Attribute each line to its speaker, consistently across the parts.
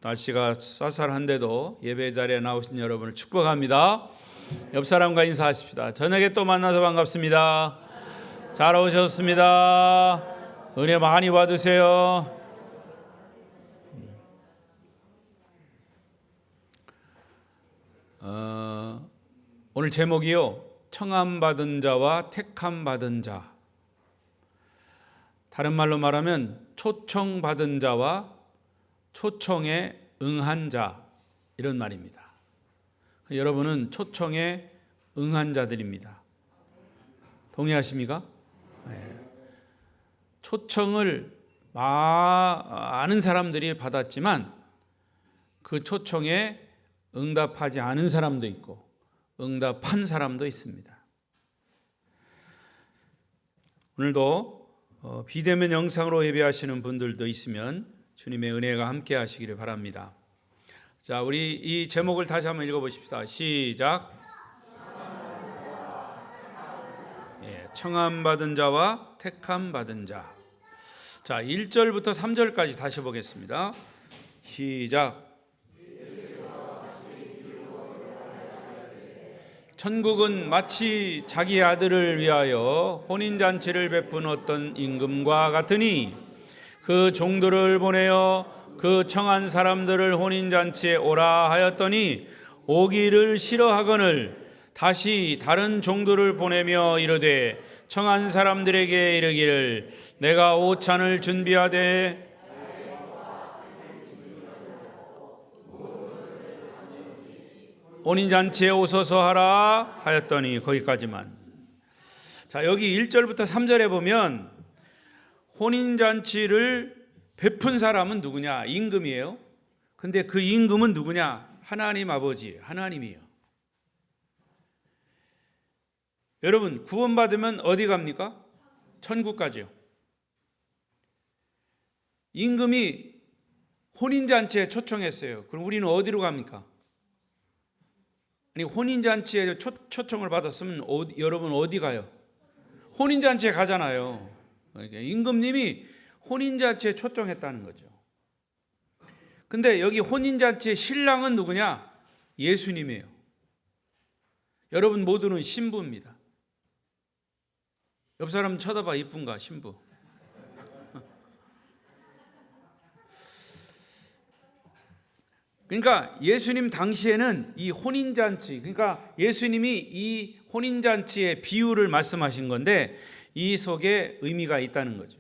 Speaker 1: 날씨가 쌀쌀한데도 예배 자리에 나오신 여러분을 축복합니다. 옆 사람과 인사하십시다. 저녁에 또 만나서 반갑습니다. 잘 오셨습니다. 은혜 많이 받으세요. 오늘 제목이요, 청함받은 자와 택함받은 자. 다른 말로 말하면 초청받은 자와 초청에 응한 자, 이런 말입니다. 여러분은 초청에 응한 자들입니다. 동의하십니까? 네. 초청을 많은 사람들이 받았지만 그 초청에 응답하지 않은 사람도 있고 응답한 사람도 있습니다. 오늘도 비대면 영상으로 예배하시는 분들도 있으면 주님의 은혜가 함께 하시기를 바랍니다. 자, 우리 이 제목을 다시 한번 읽어보십시다. 시작. 청함받은 자와 택함받은 자. 자, 1절부터 3절까지 다시 보겠습니다. 시작. 천국은 마치 자기 아들을 위하여 혼인잔치를 베푼 어떤 임금과 같으니 그 종들을 보내어 그 청한 사람들을 혼인잔치에 오라 하였더니 오기를 싫어하거늘 다시 다른 종들을 보내며 이르되 청한 사람들에게 이르기를 내가 오찬을 준비하되 혼인잔치에 오소서 하라 하였더니 거기까지만. 자, 여기 1절부터 3절에 보면 혼인잔치를 베푼 사람은 누구냐? 임금이에요. 근데 그 임금은 누구냐? 하나님 아버지, 하나님이에요. 여러분, 구원받으면 어디 갑니까? 천국 가죠. 임금이 혼인잔치에 초청했어요. 그럼 우리는 어디로 갑니까? 아니, 혼인잔치에 초청을 받았으면 여러분 어디 가요? 혼인잔치에 가잖아요. 그러니까 임금님이 혼인잔치에 초청했다는 거죠. 근데 여기 혼인잔치의 신랑은 누구냐? 예수님이에요. 여러분 모두는 신부입니다. 옆 사람 쳐다봐. 이쁜가? 신부. 그러니까 예수님 당시에는 이 혼인잔치, 그러니까 예수님이 이 혼인잔치의 비유를 말씀하신 건데 이 속에 의미가 있다는 거죠.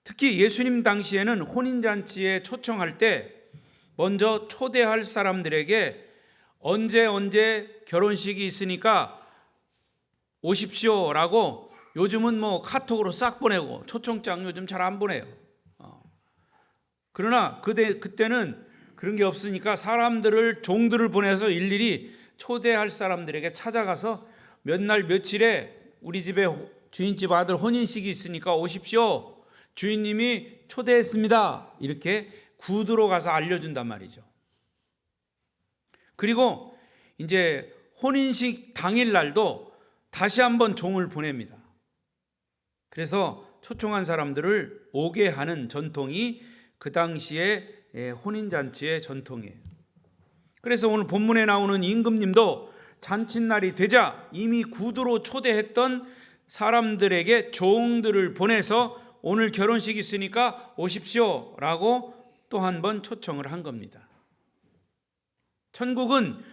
Speaker 1: 특히 예수님 당시에는 혼인잔치에 초청할 때 먼저 초대할 사람들에게 언제 결혼식이 있으니까 오십시오라고, 요즘은 뭐 카톡으로 싹 보내고 초청장 요즘 잘 안 보내요. 그러나 그때는 그런 게 없으니까 사람들을, 종들을 보내서 일일이 초대할 사람들에게 찾아가서 몇 날 며칠에 우리 집에 주인집 아들 혼인식이 있으니까 오십시오. 주인님이 초대했습니다. 이렇게 구두로 가서 알려준단 말이죠. 그리고 이제 혼인식 당일 날도 다시 한번 종을 보냅니다. 그래서 초청한 사람들을 오게 하는 전통이 그 당시에 혼인잔치의 전통이에요. 그래서 오늘 본문에 나오는 임금님도 잔칫날이 되자 이미 구두로 초대했던 사람들에게 종들을 보내서 오늘 결혼식 있으니까 오십시오 라고 또 한 번 초청을 한 겁니다. 천국은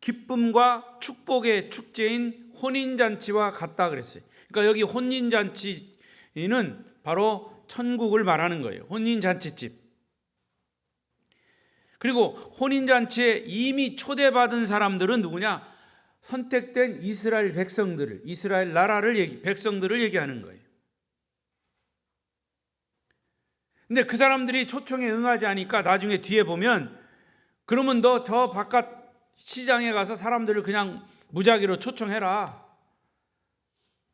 Speaker 1: 기쁨과 축복의 축제인 혼인잔치와 같다 그랬어요. 그러니까 여기 혼인잔치는 바로 천국을 말하는 거예요. 혼인잔치집. 그리고 혼인잔치에 이미 초대받은 사람들은 누구냐? 선택된 이스라엘 백성들을, 이스라엘 나라를, 백성들을 얘기하는 거예요. 근데 그 사람들이 초청에 응하지 않으니까 나중에 뒤에 보면, 그러면 너 저 바깥 시장에 가서 사람들을 그냥 무작위로 초청해라.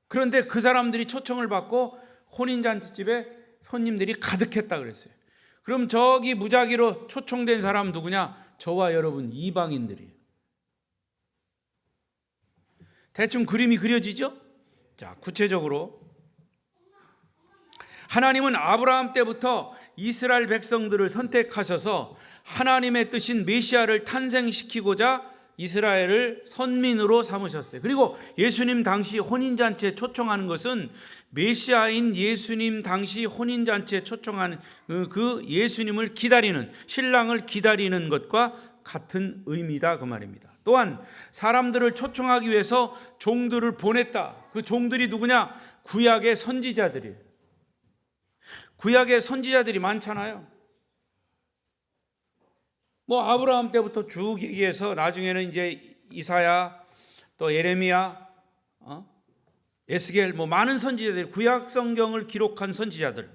Speaker 1: 그런데 그 사람들이 초청을 받고 혼인잔치집에 손님들이 가득했다 그랬어요. 그럼 저기 무작위로 초청된 사람 누구냐? 저와 여러분 이방인들이에요. 대충 그림이 그려지죠? 자, 구체적으로 하나님은 아브라함 때부터 이스라엘 백성들을 선택하셔서 하나님의 뜻인 메시아를 탄생시키고자 이스라엘을 선민으로 삼으셨어요. 그리고 예수님 당시 혼인잔치에 초청하는 것은 메시아인 예수님 당시 혼인잔치에 초청하는 그 예수님을 기다리는, 신랑을 기다리는 것과 같은 의미다 그 말입니다. 또한 사람들을 초청하기 위해서 종들을 보냈다. 그 종들이 누구냐? 구약의 선지자들이에요. 구약의 선지자들이 많잖아요. 뭐 아브라함 때부터 쭉 얘기해서 나중에는 이제 이사야, 또 예레미야, 에스겔, 뭐 많은 선지자들, 구약 성경을 기록한 선지자들,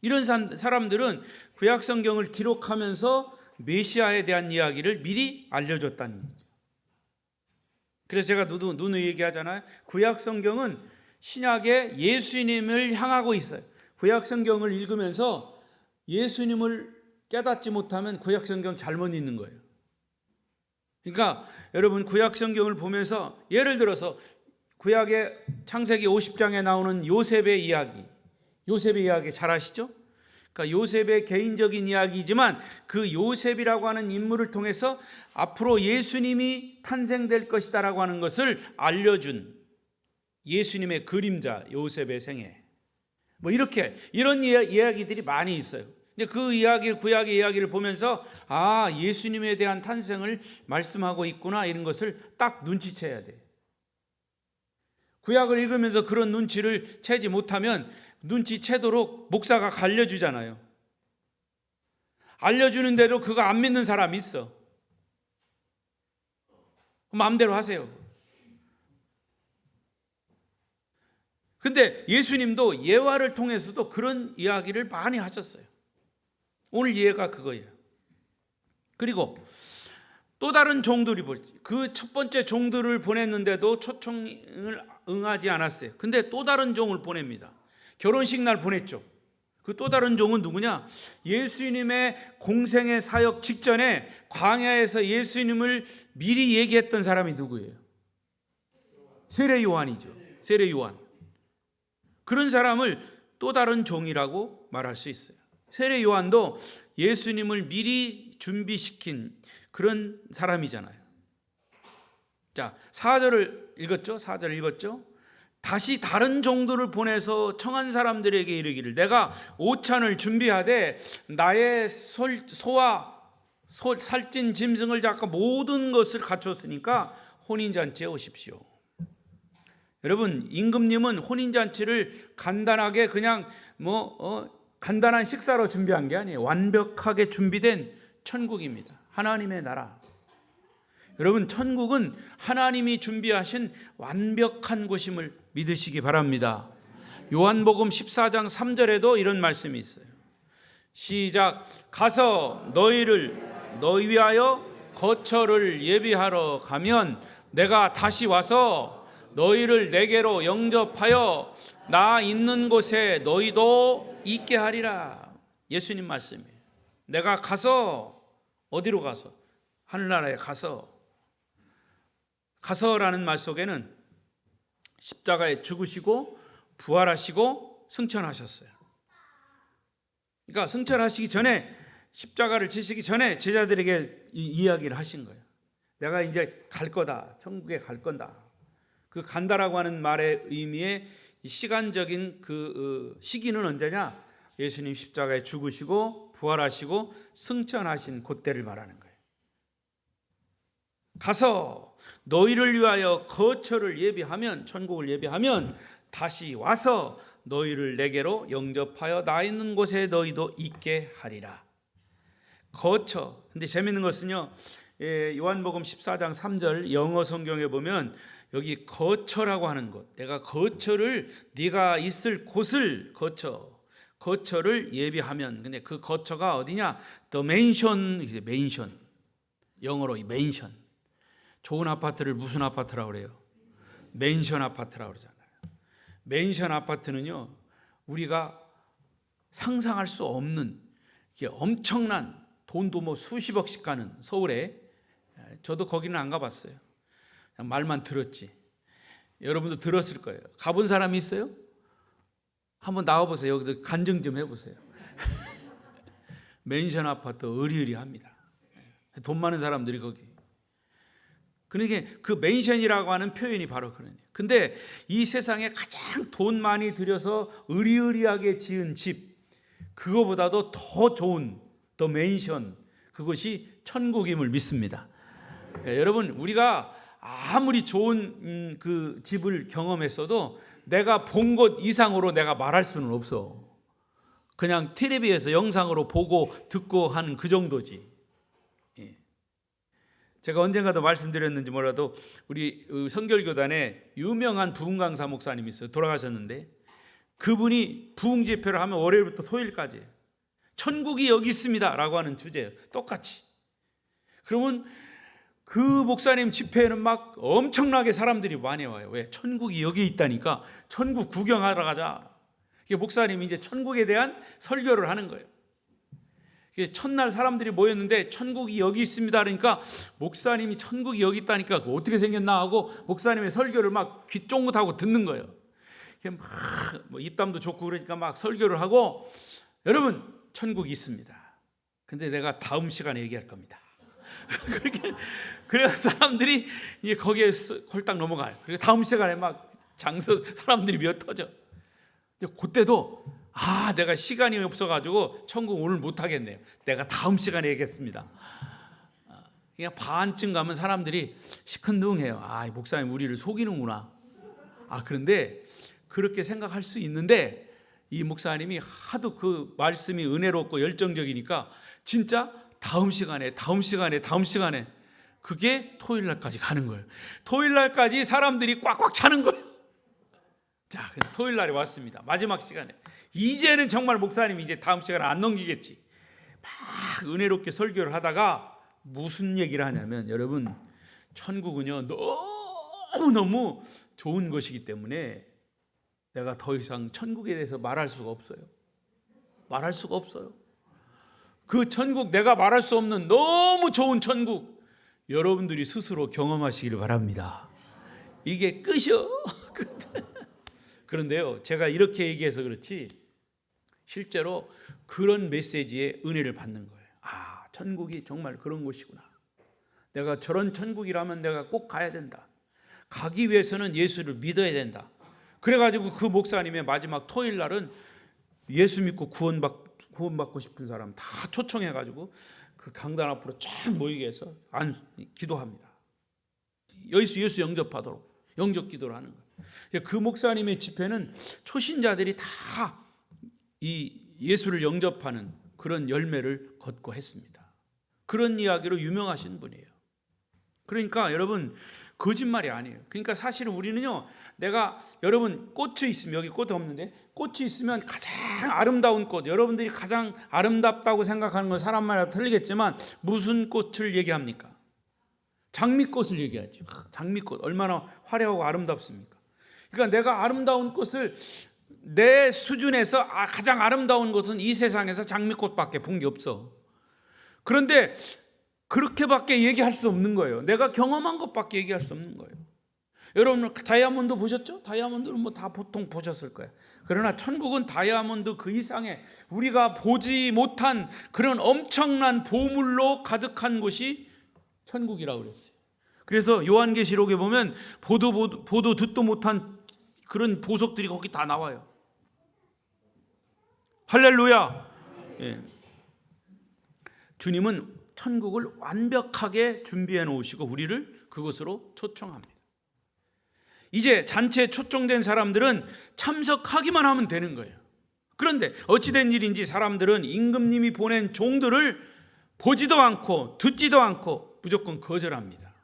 Speaker 1: 이런 사람들은 구약 성경을 기록하면서 메시아에 대한 이야기를 미리 알려줬다는 거죠. 그래서 제가 누누이 얘기하잖아요. 구약 성경은 신약의 예수님을 향하고 있어요. 구약 성경을 읽으면서 예수님을 깨닫지 못하면 구약 성경 잘못 읽는 거예요. 그러니까 여러분 구약 성경을 보면서 예를 들어서 구약의 창세기 50장에 나오는 요셉의 이야기 잘 아시죠? 그러니까 요셉의 개인적인 이야기지만 그 요셉이라고 하는 인물을 통해서 앞으로 예수님이 탄생될 것이다라고 하는 것을 알려준 예수님의 그림자 요셉의 생애, 뭐 이런 이야기들이 많이 있어요. 그 이야기를, 구약의 이야기를 보면서 아, 예수님에 대한 탄생을 말씀하고 있구나, 이런 것을 딱 눈치채야 돼. 구약을 읽으면서 그런 눈치를 채지 못하면 눈치채도록 목사가 알려주잖아요. 알려주는데도 그거 안 믿는 사람이 있어. 마음대로 하세요. 근데 예수님도 예화를 통해서도 그런 이야기를 많이 하셨어요. 오늘 예가 그거예요. 그리고 또 다른 종들이 그 첫 번째 종들을 보냈는데도 초청을 응하지 않았어요. 근데 또 다른 종을 보냅니다. 결혼식 날 보냈죠. 그 또 다른 종은 누구냐? 예수님의 공생의 사역 직전에 광야에서 예수님을 미리 얘기했던 사람이 누구예요? 세례 요한이죠. 세례 요한. 그런 사람을 또 다른 종이라고 말할 수 있어요. 세례 요한도 예수님을 미리 준비시킨 그런 사람이잖아요. 자, 4절을 읽었죠? 4절 읽었죠? 다시 다른 종들을 보내서 청한 사람들에게 이르기를 내가 오찬을 준비하되 나의 소와 살찐 짐승을 잡고 모든 것을 갖췄으니까 혼인잔치에 오십시오. 여러분, 임금님은 혼인잔치를 간단하게 그냥 간단한 식사로 준비한 게 아니에요. 완벽하게 준비된 천국입니다. 하나님의 나라. 여러분, 천국은 하나님이 준비하신 완벽한 곳임을 믿으시기 바랍니다. 요한복음 14장 3절에도 이런 말씀이 있어요. 시작. 가서 너희 위하여 거처를 예비하러 가면 내가 다시 와서 너희를 내게로 영접하여 나 있는 곳에 너희도 있게 하리라. 예수님 말씀이에요. 내가 가서, 어디로 가서? 하늘나라에 가서라는 말 속에는 십자가에 죽으시고 부활하시고 승천하셨어요. 그러니까 승천하시기 전에, 십자가를 지시기 전에 제자들에게 이야기를 하신 거예요. 내가 이제 갈 거다. 천국에 갈 건다. 그 간다라고 하는 말의 의미의 시간적인 그 시기는 언제냐? 예수님 십자가에 죽으시고 부활하시고 승천하신 그때를 말하는 거예요. 가서 너희를 위하여 거처를 예비하면, 천국을 예비하면 다시 와서 너희를 내게로 영접하여 나 있는 곳에 너희도 있게 하리라. 거처. 근데 재밌는 것은요, 요한복음 14장 3절 영어 성경에 보면 여기 거처라고 하는 곳, 내가 거처를, 네가 있을 곳을 거처를 예비하면, 근데 그 거처가 어디냐? The mansion, 영어로 mansion. 좋은 아파트를 무슨 아파트라고 그래요? 맨션 아파트라고 그러잖아요. 맨션 아파트는요, 우리가 상상할 수 없는 엄청난, 돈도 뭐 수십억씩 가는 서울에, 저도 거기는 안 가봤어요. 그냥 말만 들었지. 여러분도 들었을 거예요. 가본 사람이 있어요? 한번 나와보세요. 여기서 간증 좀 해보세요. 맨션 아파트 으리으리합니다. 돈 많은 사람들이 거기. 그러니까 그 맨션이라고 하는 표현이 바로 그러네요. 근데 이 세상에 가장 돈 많이 들여서 으리으리하게 지은 집, 그거보다도 더 좋은 더 맨션, 그것이 천국임을 믿습니다. 그러니까 여러분, 우리가 아무리 좋은 그 집을 경험했어도 내가 본 것 이상으로 내가 말할 수는 없어. 그냥 텔레비에서 영상으로 보고 듣고 하는 그 정도지. 제가 언젠가도 말씀드렸는지 몰라도 우리 성결교단에 유명한 부흥 강사 목사님이 있어요. 돌아가셨는데 그분이 부흥 집회를 하면 월요일부터 토요일까지 천국이 여기 있습니다 라고 하는 주제예요. 똑같이. 그러면 그 목사님 집회에는 막 엄청나게 사람들이 많이 와요. 왜? 천국이 여기 있다니까 천국 구경하러 가자. 목사님이 이제 천국에 대한 설교를 하는 거예요. 첫날 사람들이 모였는데 천국이 여기 있습니다 그러니까 목사님이 천국이 여기 있다니까 어떻게 생겼나 하고 목사님의 설교를 막 귀 쫑긋하고 듣는 거예요. 막 뭐 입담도 좋고 그러니까 막 설교를 하고, 여러분 천국이 있습니다. 근데 내가 다음 시간에 얘기할 겁니다. 그렇게 그래서 사람들이 이제 거기에 홀딱 넘어가요. 그리고 다음 시간에 막 사람들이 미어 터져. 근데 그때도 내가 시간이 없어가지고 천국 오늘 못하겠네요. 내가 다음 시간에 얘기했습니다. 그냥 반쯤 가면 사람들이 시큰둥해요. 이 목사님 우리를 속이는구나. 그런데 그렇게 생각할 수 있는데 이 목사님이 하도 그 말씀이 은혜롭고 열정적이니까 진짜 다음 시간에 그게 토요일 날까지 가는 거예요. 토요일 날까지 사람들이 꽉꽉 차는 거예요. 자, 토요일 날이 왔습니다. 마지막 시간에 이제는 정말 목사님이 이제 다음 시간에 안 넘기겠지. 막 은혜롭게 설교를 하다가 무슨 얘기를 하냐면, 여러분 천국은요 너무너무 좋은 것이기 때문에 내가 더 이상 천국에 대해서 말할 수가 없어요. 말할 수가 없어요. 그 천국, 내가 말할 수 없는 너무 좋은 천국, 여러분들이 스스로 경험하시기를 바랍니다. 이게 끝이요. 그런데요, 제가 이렇게 얘기해서 그렇지 실제로 그런 메시지에 은혜를 받는 거예요. 천국이 정말 그런 곳이구나. 내가 저런 천국이라면 내가 꼭 가야 된다. 가기 위해서는 예수를 믿어야 된다. 그래가지고 그 목사님의 마지막 토요일 날은 예수 믿고 구원받고 싶은 사람 다 초청해가지고 그 강단 앞으로 쫙 모이게 해서 기도합니다. 예수 영접하도록 영접 기도를 하는 거예요. 그 목사님의 집회는 초신자들이 다 이 예수를 영접하는 그런 열매를 걷고 했습니다. 그런 이야기로 유명하신 분이에요. 그러니까 여러분 거짓말이 아니에요. 그러니까 사실은 우리는요, 여러분 꽃이 있으면, 여기 꽃 없는데 꽃이 있으면 가장 아름다운 꽃, 여러분들이 가장 아름답다고 생각하는 건 사람마다 틀리겠지만 무슨 꽃을 얘기합니까? 장미꽃을 얘기하죠. 장미꽃 얼마나 화려하고 아름답습니까? 그러니까 내가 아름다운 꽃을, 내 수준에서 가장 아름다운 것은 이 세상에서 장미꽃밖에 본 게 없어. 그런데 그렇게밖에 얘기할 수 없는 거예요. 내가 경험한 것밖에 얘기할 수 없는 거예요. 여러분 다이아몬드 보셨죠? 다이아몬드는 뭐 다 보통 보셨을 거예요. 그러나 천국은 다이아몬드 그 이상의 우리가 보지 못한 그런 엄청난 보물로 가득한 곳이 천국이라고 그랬어요. 그래서 요한계시록에 보면 보도 듣도 못한 그런 보석들이 거기 다 나와요. 할렐루야. 예. 주님은 천국을 완벽하게 준비해 놓으시고 우리를 그곳으로 초청합니다. 이제 잔치에 초청된 사람들은 참석하기만 하면 되는 거예요. 그런데 어찌된 일인지 사람들은 임금님이 보낸 종들을 보지도 않고 듣지도 않고 무조건 거절합니다.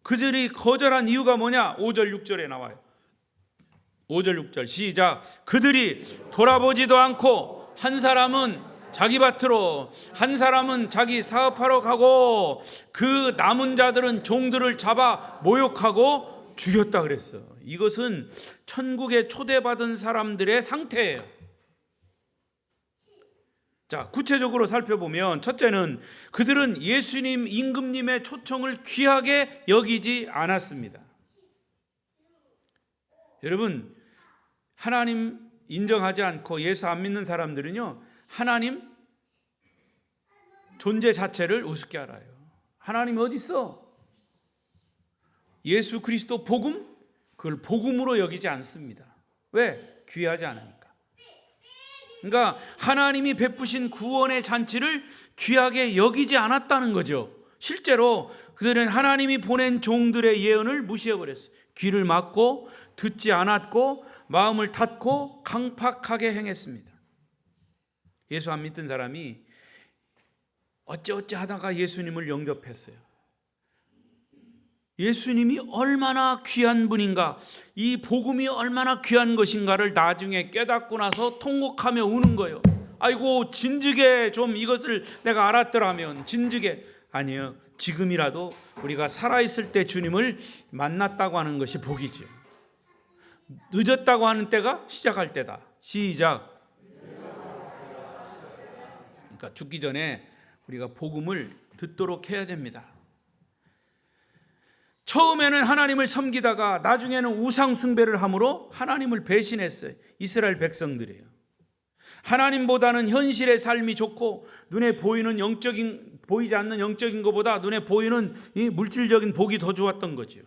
Speaker 1: 그들이 거절한 이유가 뭐냐? 5절 6절에 나와요. 5절 6절 시작. 그들이 돌아보지도 않고 한 사람은 자기 밭으로, 한 사람은 자기 사업하러 가고 그 남은 자들은 종들을 잡아 모욕하고 죽였다 그랬어요. 이것은 천국에 초대받은 사람들의 상태예요. 자, 구체적으로 살펴보면 첫째는 그들은 예수님, 임금님의 초청을 귀하게 여기지 않았습니다. 여러분, 하나님 인정하지 않고 예수 안 믿는 사람들은요, 하나님 존재 자체를 우습게 알아요. 하나님이 어디 있어? 예수 그리스도 복음, 그걸 복음으로 여기지 않습니다. 왜? 귀하지 않으니까. 그러니까 하나님이 베푸신 구원의 잔치를 귀하게 여기지 않았다는 거죠. 실제로 그들은 하나님이 보낸 종들의 예언을 무시해버렸어요. 귀를 막고 듣지 않았고 마음을 닫고 강팍하게 행했습니다. 예수 안 믿던 사람이 어찌어찌 하다가 예수님을 영접했어요. 예수님이 얼마나 귀한 분인가, 이 복음이 얼마나 귀한 것인가를 나중에 깨닫고 나서 통곡하며 우는 거예요. 아이고, 진즉에 좀 이것을 내가 알았더라면. 진즉에. 아니에요. 지금이라도 우리가 살아있을 때 주님을 만났다고 하는 것이 복이죠. 늦었다고 하는 때가 시작할 때다. 시작. 그러니까 죽기 전에 우리가 복음을 듣도록 해야 됩니다. 처음에는 하나님을 섬기다가 나중에는 우상 숭배를 함으로 하나님을 배신했어요. 이스라엘 백성들이에요. 하나님보다는 현실의 삶이 좋고 눈에 보이는 보이지 않는 영적인 것보다 눈에 보이는 이 물질적인 복이 더 좋았던 거죠.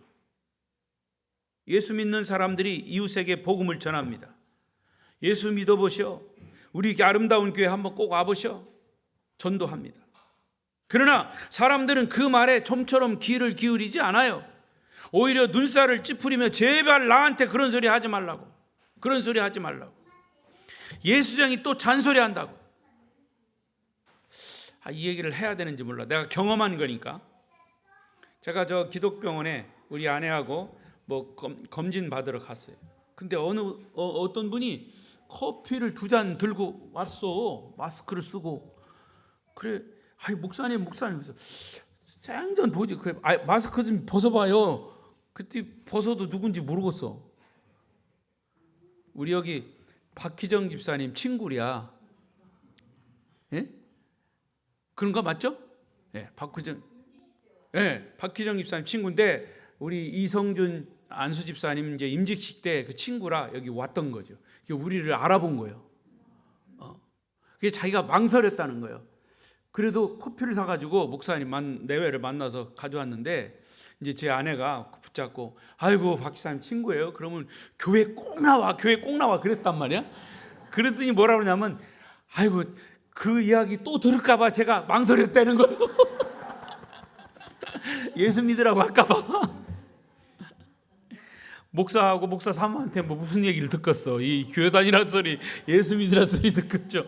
Speaker 1: 예수 믿는 사람들이 이웃에게 복음을 전합니다. 예수 믿어보셔. 우리 아름다운 교회 한번 꼭 와보셔. 전도합니다. 그러나 사람들은 그 말에 좀처럼 귀를 기울이지 않아요. 오히려 눈살을 찌푸리며 제발 나한테 그런 소리 하지 말라고. 그런 소리 하지 말라고. 예수장이 또 잔소리한다고. 이 얘기를 해야 되는지 몰라. 내가 경험한 거니까. 제가 저 기독병원에 우리 아내하고 뭐 검진 받으러 갔어요. 근데 어떤 분이 커피를 2잔 들고 왔어. 마스크를 쓰고. 그래, 목사님 그래서 생전 보지. 그래, 마스크 좀 벗어봐요. 그때 벗어도 누군지 모르겠어. 우리 여기 박희정 집사님 친구야. 예? 그런 거 맞죠? 예, 박희정 집사님 친구인데 우리 이성준 안수 집사님 이제 임직식 때 그 친구라 여기 왔던 거죠. 우리를 알아본 거예요. 그게 자기가 망설였다는 거예요. 그래도 커피를 사가지고 목사님 내외를 만나서 가져왔는데 이제 제 아내가 붙잡고 아이고 박 집사님 친구예요. 그러면 교회 꼭 나와 그랬단 말이야. 그랬더니 뭐라 그러냐면 아이고 그 이야기 또 들을까봐 제가 망설였다는 거예요. 예수 믿으라고 할까봐. 목사하고 목사 사모한테 뭐 무슨 얘기를 듣겠어. 이 교회 다니라는 소리, 예수 믿으라는 소리 듣겠죠.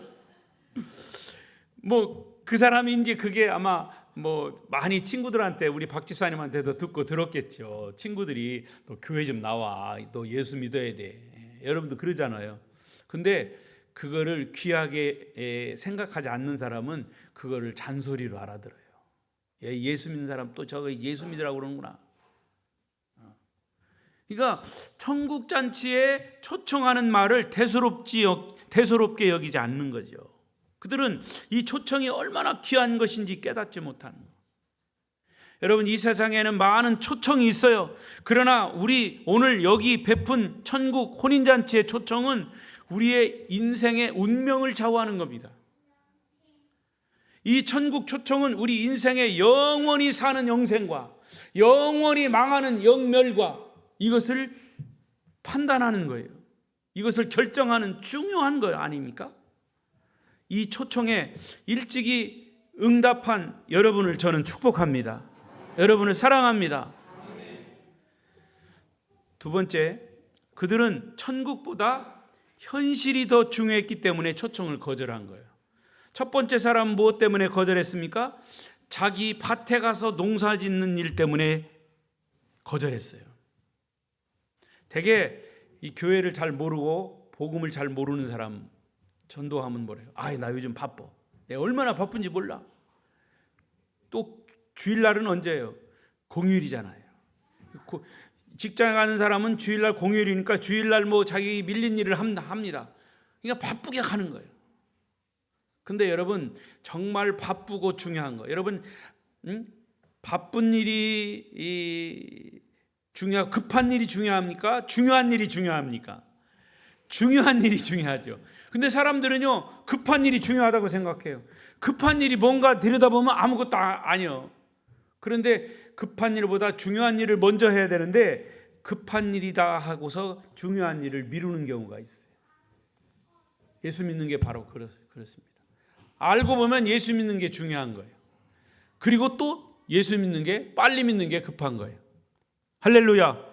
Speaker 1: 뭐 그 사람이 이제 그게 아마 뭐 많이 친구들한테 우리 박 집사님한테도 듣고 들었겠죠. 친구들이 너 교회 좀 나와. 너 예수 믿어야 돼. 여러분도 그러잖아요. 근데 그거를 귀하게 생각하지 않는 사람은 그거를 잔소리로 알아들어요. 예수 믿는 사람 또 저거 예수 믿으라고 그러는구나. 그러니까 천국 잔치에 초청하는 말을 대수롭게 여기지 않는 거죠. 그들은 이 초청이 얼마나 귀한 것인지 깨닫지 못하는 거예요. 여러분, 이 세상에는 많은 초청이 있어요. 그러나 우리 오늘 여기 베푼 천국 혼인잔치의 초청은 우리의 인생의 운명을 좌우하는 겁니다. 이 천국 초청은 우리 인생의 영원히 사는 영생과 영원히 망하는 영멸과 이것을 판단하는 거예요. 이것을 결정하는 중요한 거 아닙니까? 이 초청에 일찍이 응답한 여러분을 저는 축복합니다. 여러분을 사랑합니다. 두 번째, 그들은 천국보다 현실이 더 중요했기 때문에 초청을 거절한 거예요. 첫 번째 사람은 무엇 때문에 거절했습니까? 자기 밭에 가서 농사 짓는 일 때문에 거절했어요. 되게 이 교회를 잘 모르고 복음을 잘 모르는 사람 전도하면 뭐래요? 나 요즘 바빠. 내가 얼마나 바쁜지 몰라. 또 주일날은 언제예요? 공휴일이잖아요. 직장에 가는 사람은 주일날 공휴일이니까 주일날 뭐 자기 밀린 일을 합니다. 그러니까 바쁘게 가는 거예요. 근데 여러분 정말 바쁘고 중요한 거. 여러분 바쁜 일이 급한 일이 중요합니까? 중요한 일이 중요합니까? 중요한 일이 중요하죠. 근데 사람들은요, 급한 일이 중요하다고 생각해요. 급한 일이 뭔가 들여다보면 아무것도 아니요. 그런데 급한 일보다 중요한 일을 먼저 해야 되는데 급한 일이다 하고서 중요한 일을 미루는 경우가 있어요. 예수 믿는 게 바로 그렇습니다. 알고 보면 예수 믿는 게 중요한 거예요. 그리고 또 예수 믿는 게, 빨리 믿는 게 급한 거예요. 할렐루야.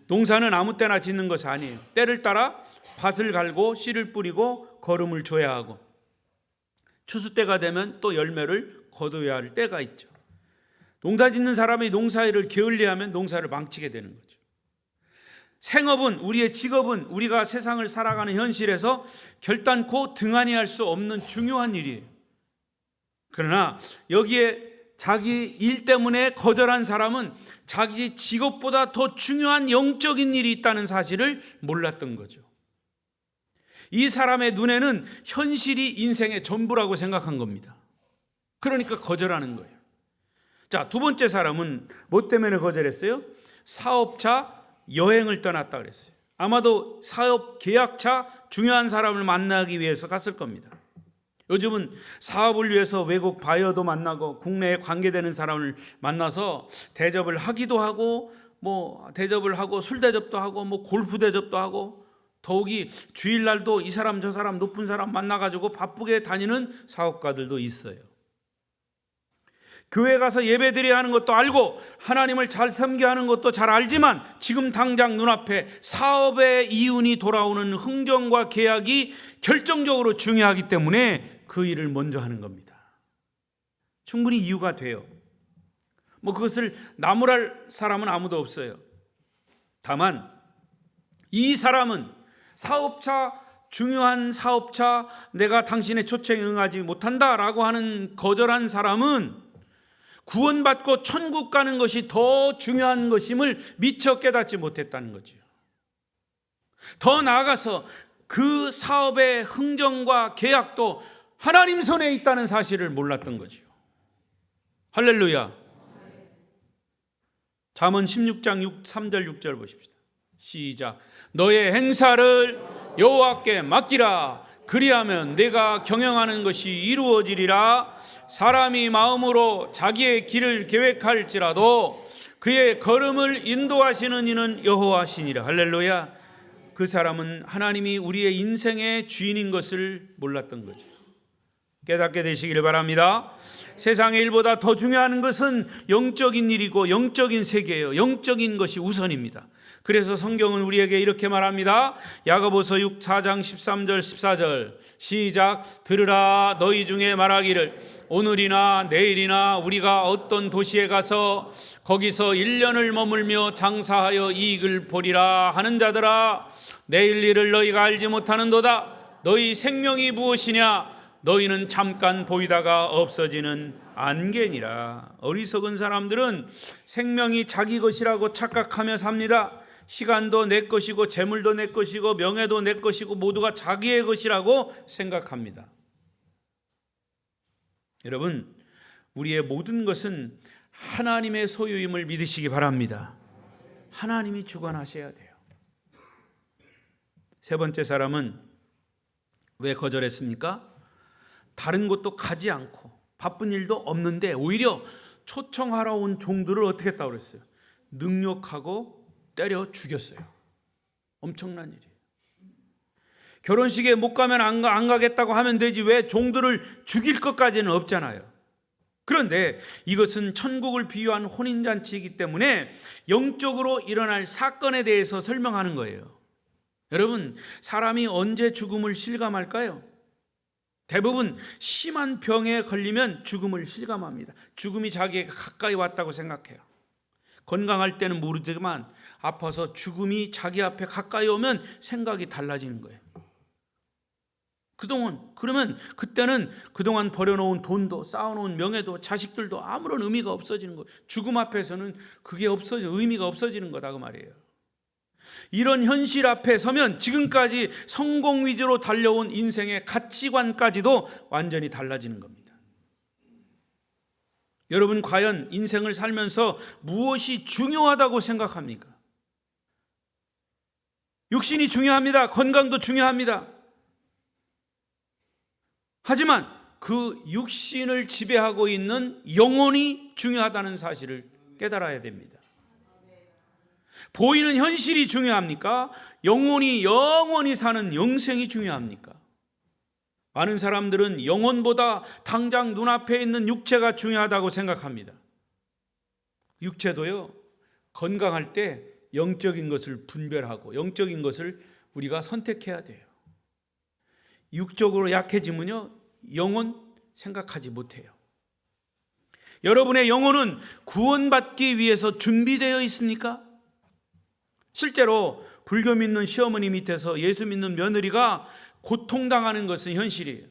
Speaker 1: 농사는 아무 때나 짓는 것이 아니에요. 때를 따라 밭을 갈고 씨를 뿌리고 거름을 줘야 하고, 추수 때가 되면 또 열매를 거둬야 할 때가 있죠. 농사 짓는 사람이 농사일을 게을리하면 농사를 망치게 되는 거죠. 생업은, 우리의 직업은 우리가 세상을 살아가는 현실에서 결단코 등한히 할 수 없는 중요한 일이에요. 그러나 여기에 자기 일 때문에 거절한 사람은 자기 직업보다 더 중요한 영적인 일이 있다는 사실을 몰랐던 거죠. 이 사람의 눈에는 현실이 인생의 전부라고 생각한 겁니다. 그러니까 거절하는 거예요. 자, 두 번째 사람은 뭐 때문에 거절했어요? 사업차 여행을 떠났다 그랬어요. 아마도 사업 계약차 중요한 사람을 만나기 위해서 갔을 겁니다. 요즘은 사업을 위해서 외국 바이어도 만나고 국내에 관계되는 사람을 만나서 대접을 하기도 하고, 대접을 하고 술 대접도 하고 골프 대접도 하고, 더욱이 주일날도 이 사람 저 사람 높은 사람 만나가지고 바쁘게 다니는 사업가들도 있어요. 교회 가서 예배드려야 하는 것도 알고 하나님을 잘 섬겨야 하는 것도 잘 알지만 지금 당장 눈앞에 사업의 이윤이 돌아오는 흥정과 계약이 결정적으로 중요하기 때문에 그 일을 먼저 하는 겁니다. 충분히 이유가 돼요. 그것을 나무랄 사람은 아무도 없어요. 다만 이 사람은 중요한 사업차, 내가 당신의 초청에 응하지 못한다라고 하는 거절한 사람은 구원받고 천국 가는 것이 더 중요한 것임을 미처 깨닫지 못했다는 거죠. 더 나아가서 그 사업의 흥정과 계약도 하나님 손에 있다는 사실을 몰랐던 거죠. 할렐루야. 잠언 16장 3절 6절 보십시다. 시작. 너의 행사를 여호와께 맡기라. 그리하면 내가 경영하는 것이 이루어지리라. 사람이 마음으로 자기의 길을 계획할지라도 그의 걸음을 인도하시는 이는 여호와시니라. 할렐루야. 그 사람은 하나님이 우리의 인생의 주인인 것을 몰랐던 거죠. 깨닫게 되시기를 바랍니다. 세상의 일보다 더 중요한 것은 영적인 일이고 영적인 세계예요. 영적인 것이 우선입니다. 그래서 성경은 우리에게 이렇게 말합니다. 야고보서 4장 13절 14절 시작. 들으라. 너희 중에 말하기를 오늘이나 내일이나 우리가 어떤 도시에 가서 거기서 1년을 머물며 장사하여 이익을 보리라 하는 자들아, 내일 일을 너희가 알지 못하는도다. 너희 생명이 무엇이냐? 너희는 잠깐 보이다가 없어지는 안개니라. 어리석은 사람들은 생명이 자기 것이라고 착각하며 삽니다. 시간도 내 것이고 재물도 내 것이고 명예도 내 것이고 모두가 자기의 것이라고 생각합니다. 여러분, 우리의 모든 것은 하나님의 소유임을 믿으시기 바랍니다. 하나님이 주관하셔야 돼요. 세 번째 사람은 왜 거절했습니까? 다른 곳도 가지 않고 바쁜 일도 없는데 오히려 초청하러 온 종들을 어떻게 했다고 그랬어요? 능욕하고 때려 죽였어요. 엄청난 일이에요. 결혼식에 못 가면 안 가겠다고 하면 되지 왜 종들을 죽일 것까지는 없잖아요. 그런데 이것은 천국을 비유한 혼인잔치이기 때문에 영적으로 일어날 사건에 대해서 설명하는 거예요. 여러분, 사람이 언제 죽음을 실감할까요? 대부분 심한 병에 걸리면 죽음을 실감합니다. 죽음이 자기에게 가까이 왔다고 생각해요. 건강할 때는 모르지만 아파서 죽음이 자기 앞에 가까이 오면 생각이 달라지는 거예요. 그러면 그때는 그동안 버려놓은 돈도 쌓아놓은 명예도 자식들도 아무런 의미가 없어지는 거예요. 죽음 앞에서는 그게 의미가 없어지는 거다 그 말이에요. 이런 현실 앞에 서면 지금까지 성공 위주로 달려온 인생의 가치관까지도 완전히 달라지는 겁니다. 여러분, 과연 인생을 살면서 무엇이 중요하다고 생각합니까? 육신이 중요합니다. 건강도 중요합니다. 하지만 그 육신을 지배하고 있는 영혼이 중요하다는 사실을 깨달아야 됩니다. 보이는 현실이 중요합니까? 영혼이 영원히 사는 영생이 중요합니까? 많은 사람들은 영혼보다 당장 눈앞에 있는 육체가 중요하다고 생각합니다. 육체도요, 건강할 때 영적인 것을 분별하고 영적인 것을 우리가 선택해야 돼요. 육적으로 약해지면요, 영혼 생각하지 못해요. 여러분의 영혼은 구원받기 위해서 준비되어 있습니까? 실제로 불교 믿는 시어머니 밑에서 예수 믿는 며느리가 고통당하는 것은 현실이에요.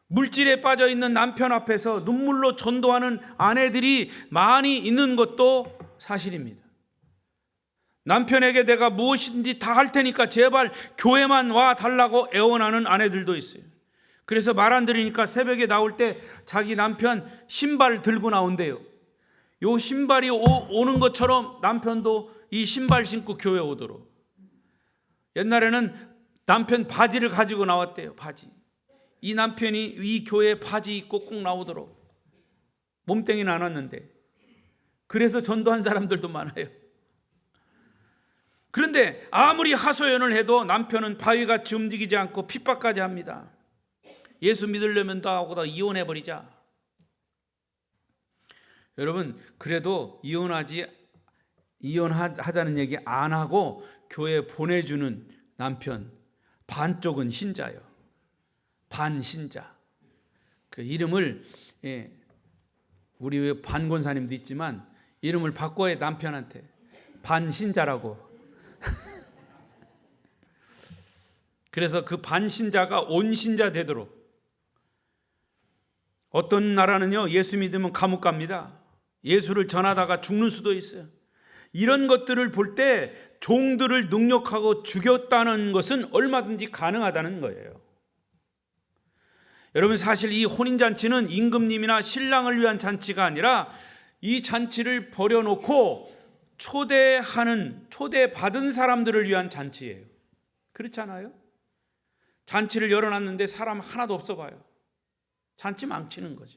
Speaker 1: 물질에 빠져 있는 남편 앞에서 눈물로 전도하는 아내들이 많이 있는 것도 사실입니다. 남편에게 내가 무엇인지 다 할 테니까 제발 교회만 와 달라고 애원하는 아내들도 있어요. 그래서 말 안 들으니까 새벽에 나올 때 자기 남편 신발 들고 나온대요. 요 신발이 오는 것처럼 남편도 이 신발 신고 교회 오도록. 옛날에는 남편 바지를 가지고 나왔대요. 바지. 이 남편이 이 교회 바지 입고 꼭 나오도록. 몸땡이는 안 왔는데. 그래서 전도한 사람들도 많아요. 그런데 아무리 하소연을 해도 남편은 바위같이 움직이지 않고 핍박까지 합니다. 예수 믿으려면 나하고 이혼해버리자. 여러분, 그래도 이혼하자는 얘기 안 하고 교회 보내주는 남편 반쪽은 신자요. 반신자. 그 이름을, 우리 반권사님도 있지만 이름을 바꿔야 남편한테 반신자라고. 그래서 그 반신자가 온신자 되도록. 어떤 나라는요, 예수 믿으면 감옥 갑니다. 예수를 전하다가 죽는 수도 있어요. 이런 것들을 볼 때 종들을 능욕하고 죽였다는 것은 얼마든지 가능하다는 거예요. 여러분, 사실 이 혼인잔치는 임금님이나 신랑을 위한 잔치가 아니라 이 잔치를 벌여놓고 초대받은 사람들을 위한 잔치예요. 그렇지 않아요? 잔치를 열어놨는데 사람 하나도 없어 봐요. 잔치 망치는 거죠.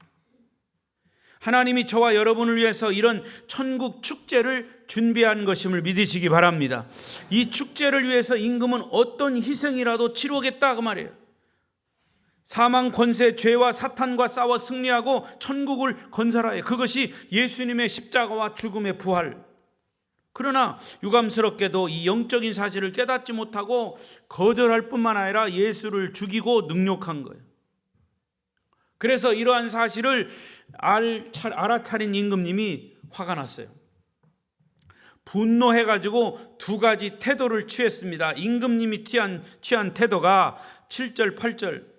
Speaker 1: 하나님이 저와 여러분을 위해서 이런 천국 축제를 준비한 것임을 믿으시기 바랍니다. 이 축제를 위해서 임금은 어떤 희생이라도 치르겠다 그 말이에요. 사망, 권세, 죄와 사탄과 싸워 승리하고 천국을 건설하여, 그것이 예수님의 십자가와 죽음의 부활. 그러나 유감스럽게도 이 영적인 사실을 깨닫지 못하고 거절할 뿐만 아니라 예수를 죽이고 능욕한 거예요. 그래서 이러한 사실을 알아차린 임금님이 화가 났어요. 분노해가지고 두 가지 태도를 취했습니다. 임금님이 취한 태도가 7절, 8절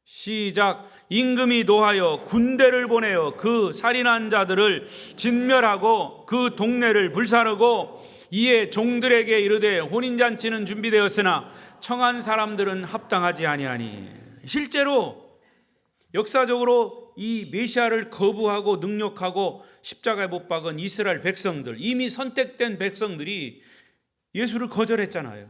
Speaker 1: 시작. 임금이 노하여 군대를 보내어 그 살인한 자들을 진멸하고 그 동네를 불사르고 이에 종들에게 이르되 혼인잔치는 준비되었으나 청한 사람들은 합당하지 아니하니. 실제로 역사적으로 이 메시아를 거부하고 능욕하고 십자가에 못 박은 이스라엘 백성들, 이미 선택된 백성들이 예수를 거절했잖아요.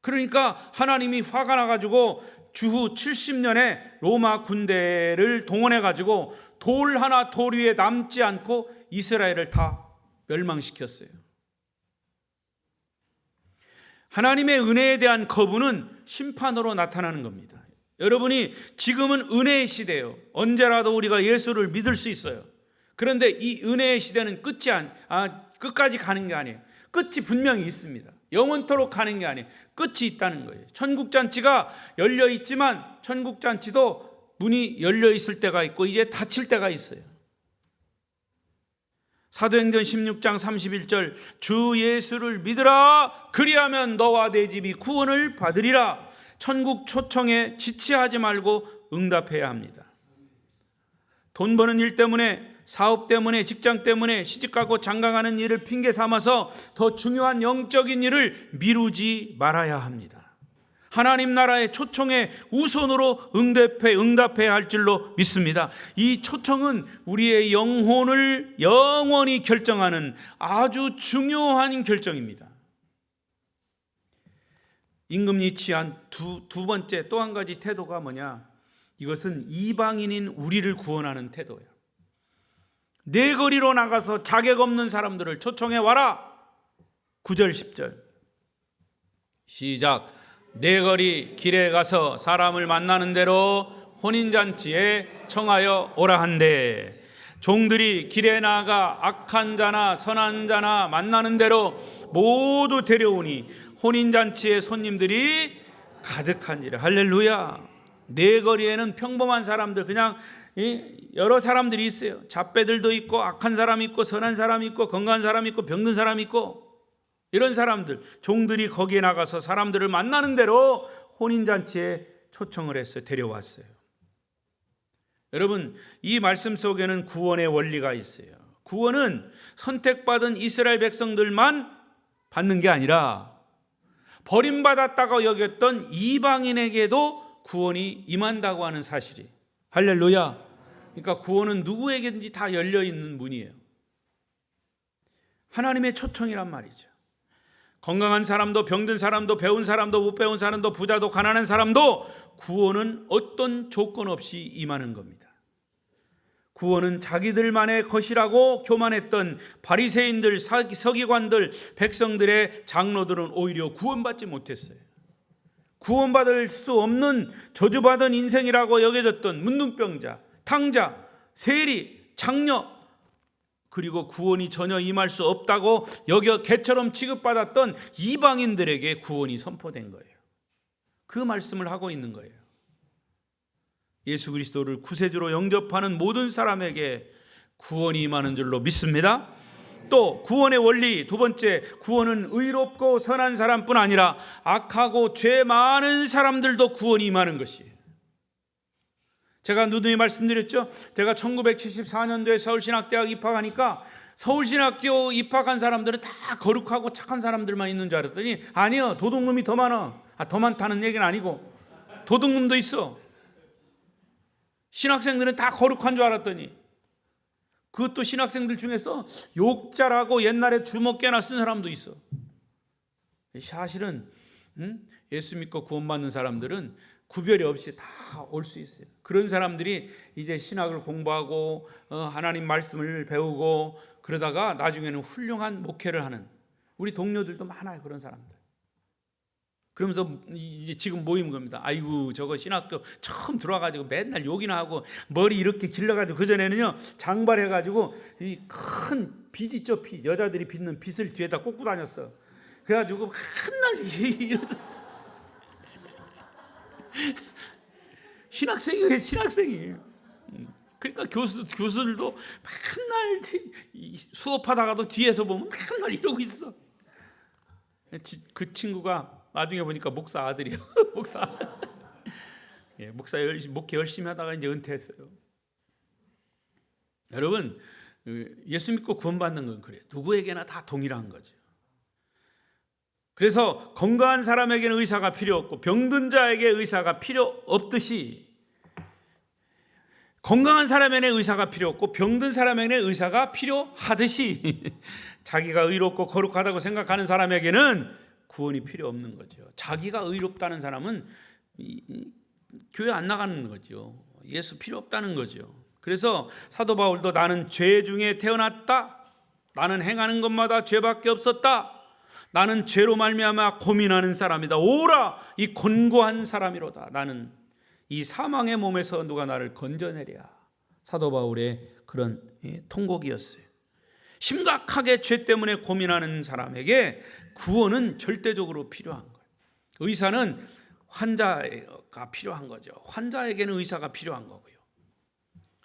Speaker 1: 그러니까 하나님이 화가 나가지고 주후 70년에 로마 군대를 동원해가지고 돌 하나 돌 위에 남지 않고 이스라엘을 다 멸망시켰어요. 하나님의 은혜에 대한 거부는 심판으로 나타나는 겁니다. 여러분이 지금은 은혜의 시대예요. 언제라도 우리가 예수를 믿을 수 있어요. 그런데 이 은혜의 시대는 끝까지 가는 게 아니에요. 끝이 분명히 있습니다. 영원토록 가는 게 아니에요. 끝이 있다는 거예요. 천국잔치가 열려 있지만 천국잔치도 문이 열려 있을 때가 있고 이제 닫힐 때가 있어요. 사도행전 16장 31절 주 예수를 믿으라 그리하면 너와 내 집이 구원을 받으리라. 천국 초청에 지체하지 말고 응답해야 합니다. 돈 버는 일 때문에, 사업 때문에, 직장 때문에, 시집가고 장가가는 일을 핑계 삼아서 더 중요한 영적인 일을 미루지 말아야 합니다. 하나님 나라의 초청에 우선으로 응답해야 할 줄로 믿습니다. 이 초청은 우리의 영혼을 영원히 결정하는 아주 중요한 결정입니다. 임금이 취한 두 번째 또 한 가지 태도가 뭐냐? 이것은 이방인인 우리를 구원하는 태도예요. 내 거리로 나가서 자격 없는 사람들을 초청해 와라. 9절 10절 시작. 내 거리 길에 가서 사람을 만나는 대로 혼인잔치에 청하여 오라 한대. 종들이 길에 나가 악한 자나 선한 자나 만나는 대로 모두 데려오니 혼인잔치에 손님들이 가득한지라. 할렐루야. 내 거리에는 평범한 사람들, 그냥 여러 사람들이 있어요. 잡배들도 있고 악한 사람이 있고 선한 사람이 있고 건강한 사람이 있고 병든 사람이 있고, 이런 사람들, 종들이 거기에 나가서 사람들을 만나는 대로 혼인잔치에 초청을 했어요. 데려왔어요. 여러분, 이 말씀 속에는 구원의 원리가 있어요. 구원은 선택받은 이스라엘 백성들만 받는 게 아니라 버림받았다고 여겼던 이방인에게도 구원이 임한다고 하는 사실이. 할렐루야. 그러니까 구원은 누구에게든지 다 열려있는 문이에요. 하나님의 초청이란 말이죠. 건강한 사람도 병든 사람도 배운 사람도 못 배운 사람도 부자도 가난한 사람도 구원은 어떤 조건 없이 임하는 겁니다. 구원은 자기들만의 것이라고 교만했던 바리새인들, 서기관들, 백성들의 장로들은 오히려 구원받지 못했어요. 구원받을 수 없는 저주받은 인생이라고 여겨졌던 문둥병자, 탕자, 세리, 장녀, 그리고 구원이 전혀 임할 수 없다고 여겨 개처럼 취급받았던 이방인들에게 구원이 선포된 거예요. 그 말씀을 하고 있는 거예요. 예수 그리스도를 구세주로 영접하는 모든 사람에게 구원이 임하는 줄로 믿습니다. 또 구원의 원리 두 번째, 구원은 의롭고 선한 사람뿐 아니라 악하고 죄 많은 사람들도 구원이 임하는 것이에요. 제가 누누이 말씀드렸죠. 제가 1974년도에 서울신학대학 입학하니까 서울신학교 입학한 사람들은 다 거룩하고 착한 사람들만 있는 줄 알았더니 아니요, 도둑놈이 더 많아. 더 많다는 얘기는 아니고 도둑놈도 있어. 신학생들은 다 거룩한 줄 알았더니 그것도 신학생들 중에서 욕자라고 옛날에 주먹깨나 쓴 사람도 있어. 사실은 예수 믿고 구원받는 사람들은 구별이 없이 다 올 수 있어요. 그런 사람들이 이제 신학을 공부하고 하나님 말씀을 배우고 그러다가 나중에는 훌륭한 목회를 하는 우리 동료들도 많아요. 그런 사람들. 그러면서 이제 지금 모임 겁니다. 아이고, 저거 신학교 처음 들어와가지고 맨날 욕이나 하고 머리 이렇게 길러가지고, 그전에는요 장발해가지고 이 큰 빗 있죠, 빗, 여자들이 빗는 빗을 뒤에다 꽂고 다녔어. 그래가지고 맨날 이러면서 신학생이 그래, 신학생이. 그러니까 교수들도 맨날 수업하다가도 뒤에서 보면 맨날 이러고 있어. 그 친구가 나중에 보니까 목사 아들이요. 목사. 예, 목회 열심히 하다가 이제 은퇴했어요. 여러분, 예수 믿고 구원받는 건 그래요. 누구에게나 다 동일한 거죠. 그래서 건강한 사람에게는 의사가 필요 없고 병든 자에게 의사가 필요 없듯이, 건강한 사람에게는 의사가 필요 없고 병든 사람에게는 의사가 필요하듯이 자기가 의롭고 거룩하다고 생각하는 사람에게는 구원이 필요 없는 거죠. 자기가 의롭다는 사람은 교회 안 나가는 거죠. 예수 필요 없다는 거죠. 그래서 사도 바울도 나는 죄 중에 태어났다. 나는 행하는 것마다 죄밖에 없었다. 나는 죄로 말미암아 고민하는 사람이다. 오라, 이 곤고한 사람이로다. 나는 이 사망의 몸에서 누가 나를 건져내랴. 사도 바울의 그런 통곡이었어요. 심각하게 죄 때문에 고민하는 사람에게 구원은 절대적으로 필요한 거예요. 의사는 환자가 필요한 거죠. 환자에게는 의사가 필요한 거고요.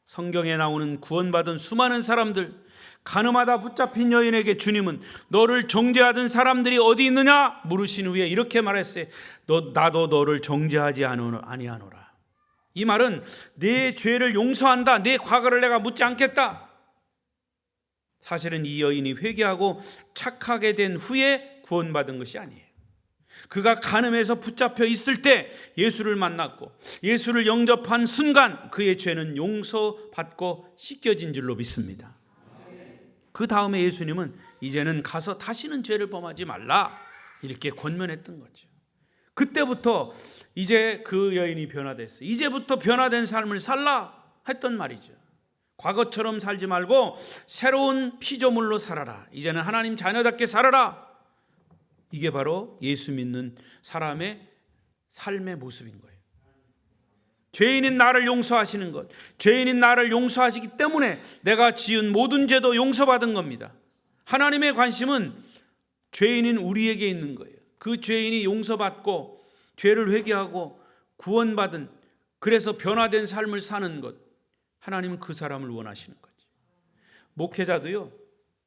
Speaker 1: 성경에 나오는 구원받은 수많은 사람들, 가늠하다 붙잡힌 여인에게 주님은 너를 정죄하던 사람들이 어디 있느냐 물으신 후에 이렇게 말했어요. 나도 너를 정죄하지 아니하노라. 이 말은 내 죄를 용서한다. 내 과거를 내가 묻지 않겠다. 사실은 이 여인이 회개하고 착하게 된 후에 구원받은 것이 아니에요. 그가 간음해서 붙잡혀 있을 때 예수를 만났고 예수를 영접한 순간 그의 죄는 용서받고 씻겨진 줄로 믿습니다. 그 다음에 예수님은 이제는 가서 다시는 죄를 범하지 말라 이렇게 권면했던 거죠. 그때부터 이제 그 여인이 변화됐어요. 이제부터 변화된 삶을 살라 했던 말이죠. 과거처럼 살지 말고 새로운 피조물로 살아라. 이제는 하나님 자녀답게 살아라. 이게 바로 예수 믿는 사람의 삶의 모습인 거예요. 죄인인 나를 용서하시는 것, 죄인인 나를 용서하시기 때문에 내가 지은 모든 죄도 용서받은 겁니다. 하나님의 관심은 죄인인 우리에게 있는 거예요. 그 죄인이 용서받고 죄를 회개하고 구원받은, 그래서 변화된 삶을 사는 것, 하나님은 그 사람을 원하시는 거지. 목회자도요,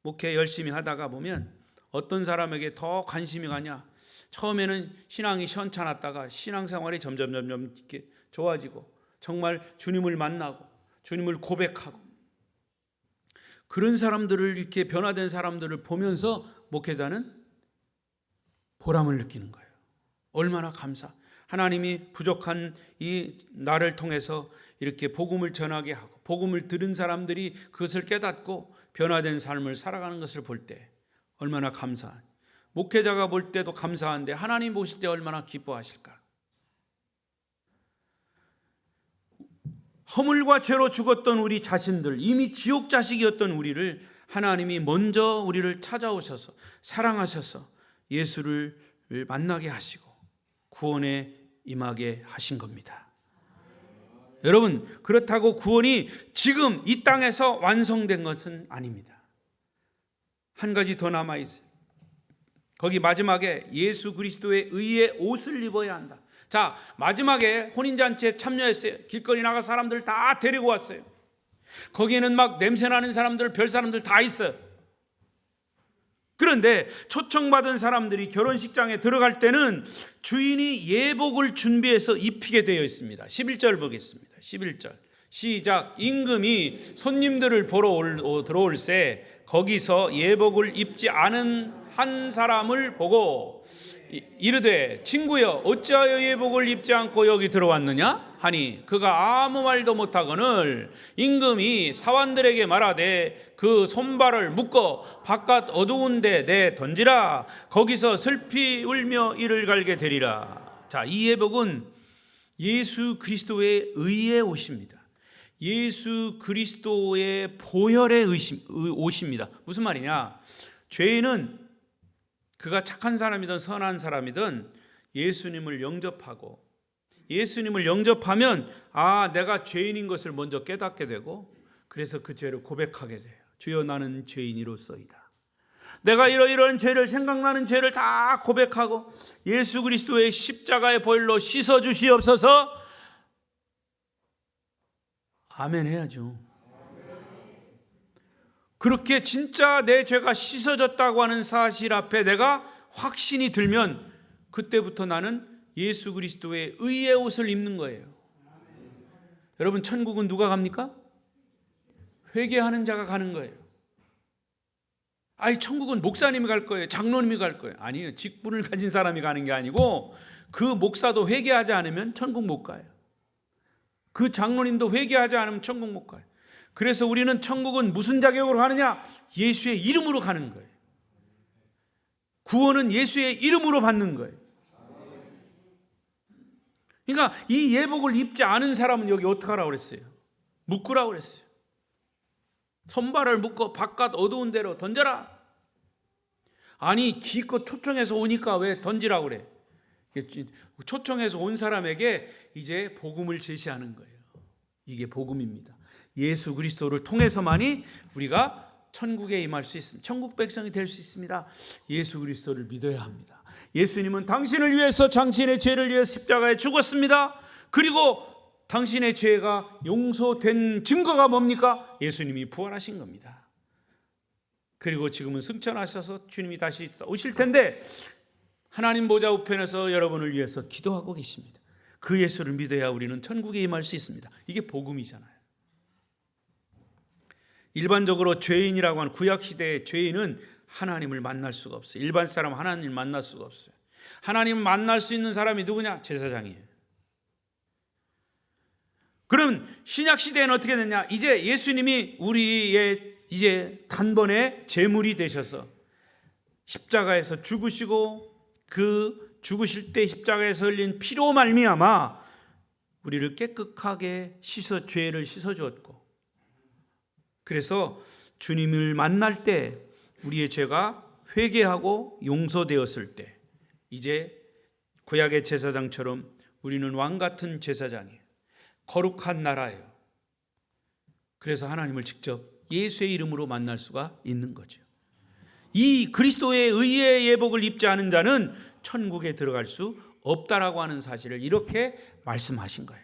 Speaker 1: 목회 열심히 하다가 보면 어떤 사람에게 더 관심이 가냐, 처음에는 신앙이 시원찮았다가 신앙생활이 점점 이렇게 좋아지고 정말 주님을 만나고 주님을 고백하고, 그런 사람들을, 이렇게 변화된 사람들을 보면서 목회자는 보람을 느끼는 거예요. 얼마나 감사, 하나님이 부족한 이 나를 통해서 이렇게 복음을 전하게 하고 복음을 들은 사람들이 그것을 깨닫고 변화된 삶을 살아가는 것을 볼 때 얼마나 감사한, 목회자가 볼 때도 감사한데 하나님 보실 때 얼마나 기뻐하실까. 허물과 죄로 죽었던 우리 자신들, 이미 지옥 자식이었던 우리를 하나님이 먼저 우리를 찾아오셔서 사랑하셔서 예수를 만나게 하시고 구원에 임하게 하신 겁니다. 여러분, 그렇다고 구원이 지금 이 땅에서 완성된 것은 아닙니다. 한 가지 더 남아 있어요. 거기 마지막에 예수 그리스도의 의의 옷을 입어야 한다. 자, 마지막에 혼인잔치에 참여했어요. 길거리 나가 사람들 다 데리고 왔어요. 거기에는 막 냄새나는 사람들, 별 사람들 다 있어요. 그런데 초청받은 사람들이 결혼식장에 들어갈 때는 주인이 예복을 준비해서 입히게 되어 있습니다. 11절 보겠습니다. 11절 시작. 임금이 손님들을 보러 들어올새 거기서 예복을 입지 않은 한 사람을 보고 이르되 친구여 어찌하여 예복을 입지 않고 여기 들어왔느냐 하니 그가 아무 말도 못하거늘 임금이 사환들에게 말하되 그 손발을 묶어 바깥 어두운 데 내 던지라. 거기서 슬피 울며 이를 갈게 되리라. 자, 이 예복은 예수 그리스도의 의의 옷입니다. 예수 그리스도의 보혈의 옷입니다. 무슨 말이냐? 죄인은 그가 착한 사람이든 선한 사람이든 예수님을 영접하고, 예수님을 영접하면 내가 죄인인 것을 먼저 깨닫게 되고, 그래서 그 죄를 고백하게 돼요. 주여 나는 죄인이로소이다. 내가 이러이러한 죄를, 생각나는 죄를 다 고백하고 예수 그리스도의 십자가의 보혈로 씻어 주시옵소서. 아멘 해야죠. 그렇게 진짜 내 죄가 씻어졌다고 하는 사실 앞에 내가 확신이 들면 그때부터 나는 예수 그리스도의 의의 옷을 입는 거예요. 여러분, 천국은 누가 갑니까? 회개하는 자가 가는 거예요. 천국은 목사님이 갈 거예요? 장로님이 갈 거예요? 아니에요. 직분을 가진 사람이 가는 게 아니고 그 목사도 회개하지 않으면 천국 못 가요. 그 장로님도 회개하지 않으면 천국 못 가요. 그래서 우리는 천국은 무슨 자격으로 가느냐? 예수의 이름으로 가는 거예요. 구원은 예수의 이름으로 받는 거예요. 그러니까 이 예복을 입지 않은 사람은 여기 어떻게 하라고 그랬어요? 묶으라고 그랬어요. 손발을 묶어 바깥 어두운 데로 던져라. 아니, 기껏 초청해서 오니까 왜 던지라고 그래? 초청해서 온 사람에게 이제 복음을 제시하는 거예요. 이게 복음입니다. 예수 그리스도를 통해서만이 우리가 천국에 임할 수 있습니다. 천국 백성이 될 수 있습니다. 예수 그리스도를 믿어야 합니다. 예수님은 당신을 위해서, 당신의 죄를 위해 십자가에 죽었습니다. 그리고 당신의 죄가 용서된 증거가 뭡니까? 예수님이 부활하신 겁니다. 그리고 지금은 승천하셔서 주님이 다시 오실 텐데 하나님 보좌 우편에서 여러분을 위해서 기도하고 계십니다. 그 예수를 믿어야 우리는 천국에 임할 수 있습니다. 이게 복음이잖아요. 일반적으로 죄인이라고 하는 구약시대의 죄인은 하나님을 만날 수가 없어요. 일반 사람 하나님을 만날 수가 없어요. 하나님을 만날 수 있는 사람이 누구냐? 제사장이에요. 그럼 신약시대에는 어떻게 됐냐? 이제 예수님이 우리의 이제 단번에 제물이 되셔서 십자가에서 죽으시고 그 죽으실 때 십자가에서 흘린 피로 말미암아 우리를 깨끗하게 죄를 씻어 주었고, 그래서 주님을 만날 때 우리의 죄가 회개하고 용서되었을 때 이제 구약의 제사장처럼 우리는 왕 같은 제사장이에요. 거룩한 나라예요. 그래서 하나님을 직접 예수의 이름으로 만날 수가 있는 거죠. 이 그리스도의 의의 예복을 입지 않은 자는 천국에 들어갈 수 없다라고 하는 사실을 이렇게 말씀하신 거예요.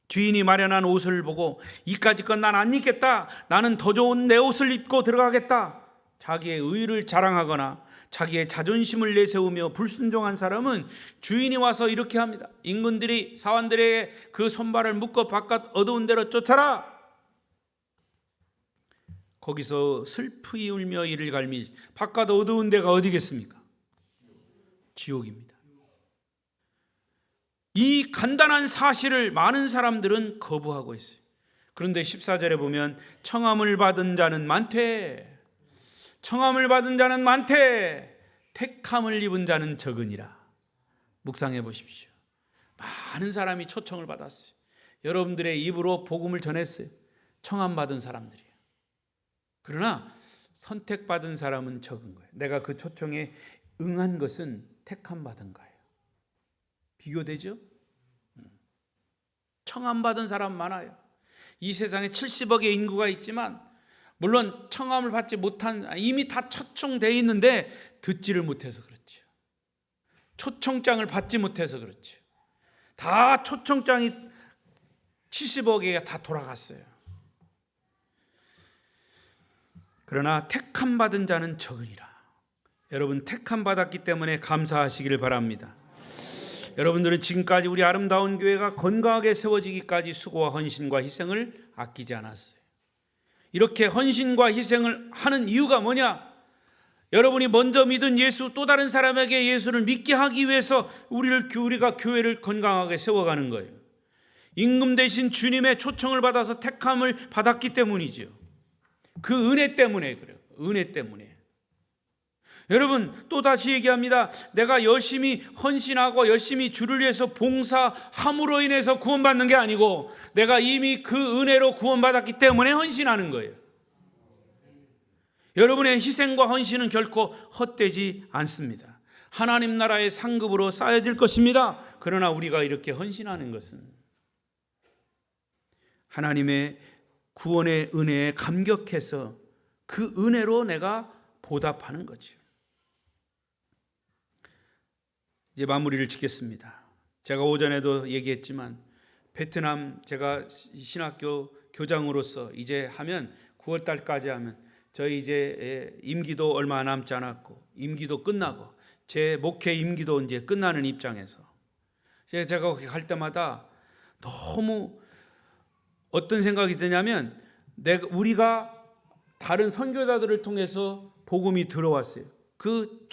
Speaker 1: 주인이 마련한 옷을 보고 이까짓 건 난 안 입겠다, 나는 더 좋은 내 옷을 입고 들어가겠다, 자기의 의를 자랑하거나 자기의 자존심을 내세우며 불순종한 사람은 주인이 와서 이렇게 합니다. 임금들이 사환들에게 그 손발을 묶어 바깥 어두운 데로 쫓아라. 거기서 슬프이 울며 이를 갈미. 바깥 어두운 데가 어디겠습니까? 지옥입니다. 이 간단한 사실을 많은 사람들은 거부하고 있어요. 그런데 14절에 보면 청함을 받은 자는 많되, 청함을 받은 자는 많되 택함을 입은 자는 적으니라. 묵상해 보십시오. 많은 사람이 초청을 받았어요. 여러분들의 입으로 복음을 전했어요. 청함 받은 사람들이에요. 그러나 선택받은 사람은 적은 거예요. 내가 그 초청에 응한 것은 택함 받은 거예요. 비교되죠? 청함 받은 사람 많아요. 이 세상에 70억의 인구가 있지만 물론 청함을 받지 못한, 이미 다 초청돼 있는데 듣지를 못해서 그렇죠. 초청장을 받지 못해서 그렇죠. 다 초청장이 70억에 다 돌아갔어요. 그러나 택함 받은 자는 적으리라. 여러분, 택함 받았기 때문에 감사하시기를 바랍니다. 여러분들은 지금까지 우리 아름다운 교회가 건강하게 세워지기까지 수고와 헌신과 희생을 아끼지 않았어요. 이렇게 헌신과 희생을 하는 이유가 뭐냐? 여러분이 먼저 믿은 예수, 또 다른 사람에게 예수를 믿게 하기 위해서 우리가 교회를 건강하게 세워가는 거예요. 임금 대신 주님의 초청을 받아서 택함을 받았기 때문이죠. 그 은혜 때문에 그래요. 은혜 때문에. 여러분, 또 다시 얘기합니다. 내가 열심히 헌신하고 열심히 주를 위해서 봉사함으로 인해서 구원받는 게 아니고 내가 이미 그 은혜로 구원받았기 때문에 헌신하는 거예요. 여러분의 희생과 헌신은 결코 헛되지 않습니다. 하나님 나라의 상급으로 쌓여질 것입니다. 그러나 우리가 이렇게 헌신하는 것은 하나님의 구원의 은혜에 감격해서 그 은혜로 내가 보답하는 거죠. 이제 마무리를 짓겠습니다. 제가 오전에도 얘기했지만 베트남 제가 신학교 교장으로서 이제 하면 9월 달까지 하면 저희 이제 임기도 얼마 남지 않았고 임기도 끝나고 제 목회 임기도 이제 끝나는 입장에서 제가 거기 갈 때마다 너무 어떤 생각이 드냐면 우리가 다른 선교사들을 통해서 복음이 들어왔어요. 그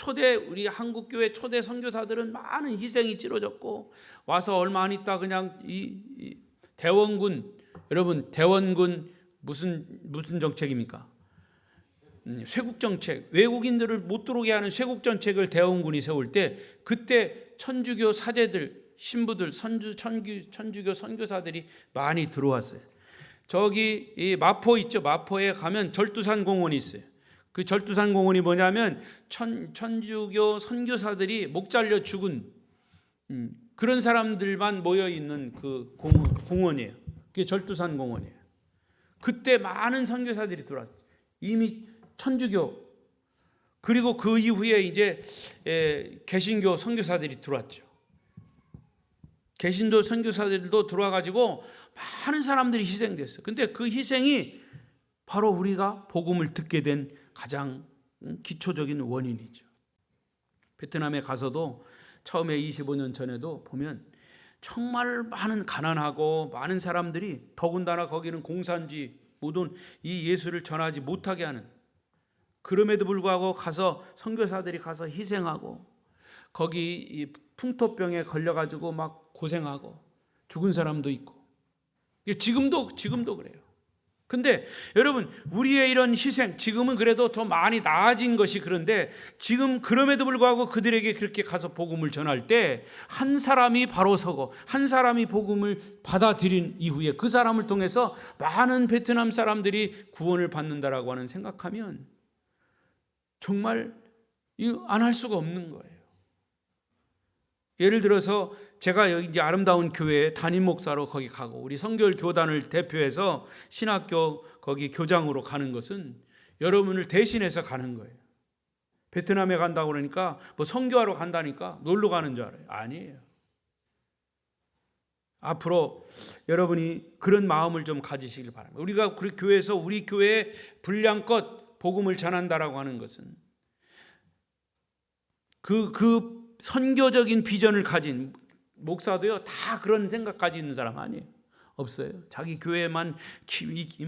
Speaker 1: 우리 한국교회 초대 선교사들은 많은 희생이 치러졌고 와서 얼마 안 있다 그냥 이 대원군, 여러분 대원군 무슨 정책입니까? 쇄국 정책, 외국인들을 못 들어오게 하는 쇄국 정책을 대원군이 세울 때 그때 천주교 사제들, 신부들, 천주교 선교사들이 많이 들어왔어요. 저기 이 마포 있죠. 마포에 가면 절두산 공원이 있어요. 그 절두산 공원이 뭐냐면 천주교 선교사들이 목 잘려 죽은 그런 사람들만 모여 있는 그 공원이에요. 그게 절두산 공원이에요. 그때 많은 선교사들이 들어왔어요. 이미 천주교, 그리고 그 이후에 이제 개신교 선교사들이 들어왔죠. 개신도 선교사들도 들어와 가지고 많은 사람들이 희생됐어요. 근데 그 희생이 바로 우리가 복음을 듣게 된 가장 기초적인 원인이죠. 베트남에 가서도 처음에 25년 전에도 보면 정말 많은 가난하고 많은 사람들이, 더군다나 거기는 공산주의, 모든 이 예수를 전하지 못하게 하는, 그럼에도 불구하고 가서 선교사들이 가서 희생하고 거기 이 풍토병에 걸려가지고 막 고생하고 죽은 사람도 있고, 지금도 그래요. 근데 여러분, 우리의 이런 희생, 지금은 그래도 더 많이 나아진 것이 그런데 지금 그럼에도 불구하고 그들에게 그렇게 가서 복음을 전할 때 한 사람이 바로 서고 한 사람이 복음을 받아들인 이후에 그 사람을 통해서 많은 베트남 사람들이 구원을 받는다라고 하는 생각하면 정말 안 할 수가 없는 거예요. 예를 들어서 제가 여기 이제 아름다운 교회에 담임 목사로 거기 가고 우리 성결 교단을 대표해서 신학교 거기 교장으로 가는 것은 여러분을 대신해서 가는 거예요. 베트남에 간다고 그러니까 뭐 선교하러 간다니까 놀러 가는 줄 알아요. 아니에요. 앞으로 여러분이 그런 마음을 좀 가지시길 바랍니다. 우리가 그 교회에서 우리 교회에 분량껏 복음을 전한다라고 하는 것은 그 선교적인 비전을 가진 목사도요 다 그런 생각까지 있는 사람 아니에요. 없어요. 자기 교회만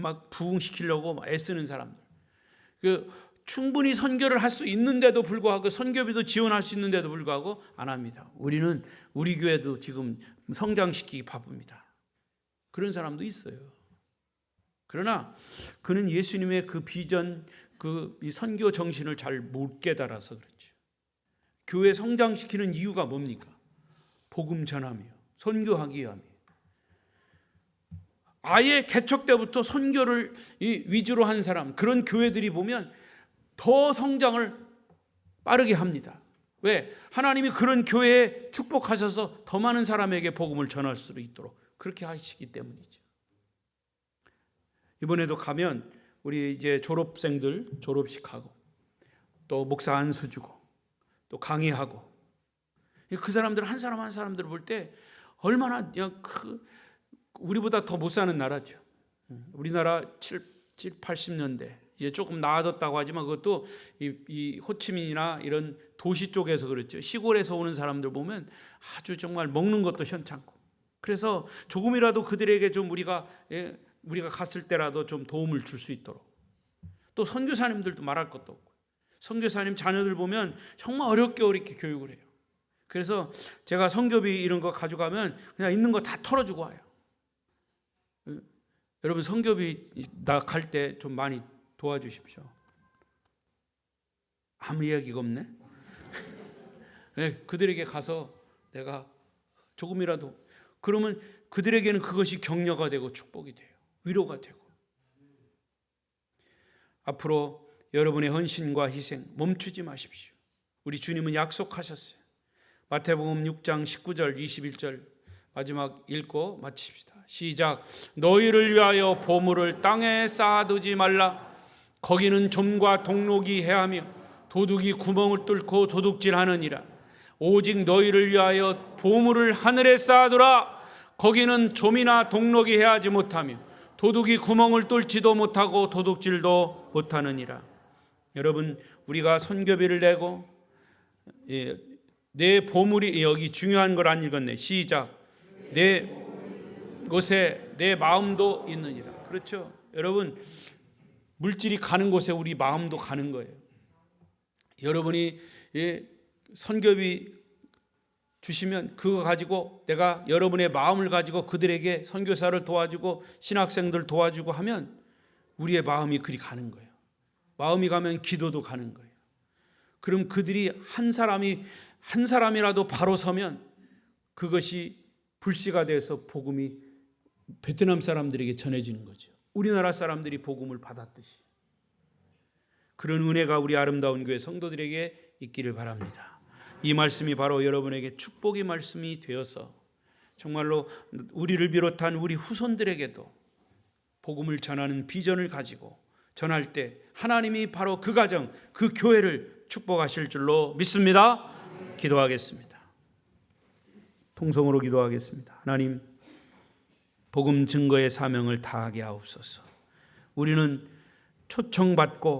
Speaker 1: 막 부흥시키려고 애쓰는 사람들. 충분히 선교를 할 수 있는데도 불구하고 선교비도 지원할 수 있는데도 불구하고 안 합니다. 우리는 우리 교회도 지금 성장시키기 바쁩니다. 그런 사람도 있어요. 그러나 그는 예수님의 그 비전, 그 선교 정신을 잘 못 깨달아서 그렇죠. 교회 성장시키는 이유가 뭡니까? 복음 전함이요. 선교하기 위함이에요. 아예 개척 때부터 선교를 위주로 한 사람, 그런 교회들이 보면 더 성장을 빠르게 합니다. 왜? 하나님이 그런 교회에 축복하셔서 더 많은 사람에게 복음을 전할 수 있도록 그렇게 하시기 때문이죠. 이번에도 가면 우리 이제 졸업생들 졸업식하고 또 목사 안수 주고 또 강의하고 그 사람들 한 사람 한 사람들을 볼 때 얼마나 우리보다 더 못 사는 나라죠. 우리나라 80년대 이제 조금 나아졌다고 하지만 그것도 이 호치민이나 이런 도시 쪽에서 그렇죠. 시골에서 오는 사람들 보면 아주 정말 먹는 것도 현찮고 그래서 조금이라도 그들에게 좀 우리가 갔을 때라도 좀 도움을 줄 수 있도록 또 선교사님들도 말할 것도 없고 선교사님 자녀들 보면 정말 어렵게 교육을 해요. 그래서 제가 선교비 이런 거 가져가면 그냥 있는 거 다 털어주고 와요. 여러분 선교비 나 갈 때 좀 많이 도와주십시오. 아무 이야기가 없네. 네, 그들에게 가서 내가 조금이라도 그러면 그들에게는 그것이 격려가 되고 축복이 돼요. 위로가 되고. 앞으로 여러분의 헌신과 희생 멈추지 마십시오. 우리 주님은 약속하셨어요. 마태복음 6장 19절 21절 마지막 읽고 마칩시다. 시작. 너희를 위하여 보물을 땅에 쌓아두지 말라. 거기는 좀과 동록이 해하며 도둑이 구멍을 뚫고 도둑질하느니라. 오직 너희를 위하여 보물을 하늘에 쌓아두라. 거기는 좀이나 동록이 해하지 못하며 도둑이 구멍을 뚫지도 못하고 도둑질도 못하느니라. 여러분 우리가 선교비를 내고 내 보물이 여기 중요한 걸 안 읽었네. 시작. 내 곳에 내 마음도 있느니라. 그렇죠. 여러분 물질이 가는 곳에 우리 마음도 가는 거예요. 여러분이 선교비 주시면 그거 가지고 내가 여러분의 마음을 가지고 그들에게 선교사를 도와주고 신학생들 도와주고 하면 우리의 마음이 그리 가는 거예요. 마음이 가면 기도도 가는 거예요. 그럼 그들이 한 사람이라도 바로 서면 그것이 불씨가 돼서 복음이 베트남 사람들에게 전해지는 거죠. 우리나라 사람들이 복음을 받았듯이. 그런 은혜가 우리 아름다운 교회 성도들에게 있기를 바랍니다. 이 말씀이 바로 여러분에게 축복의 말씀이 되어서 정말로 우리를 비롯한 우리 후손들에게도 복음을 전하는 비전을 가지고 전할 때 하나님이 바로 그 가정, 그 교회를 축복하실 줄로 믿습니다. 기도하겠습니다. 통성으로 기도하겠습니다. 하나님, 복음 증거의 사명을 다하게 하옵소서. 우리는 초청받고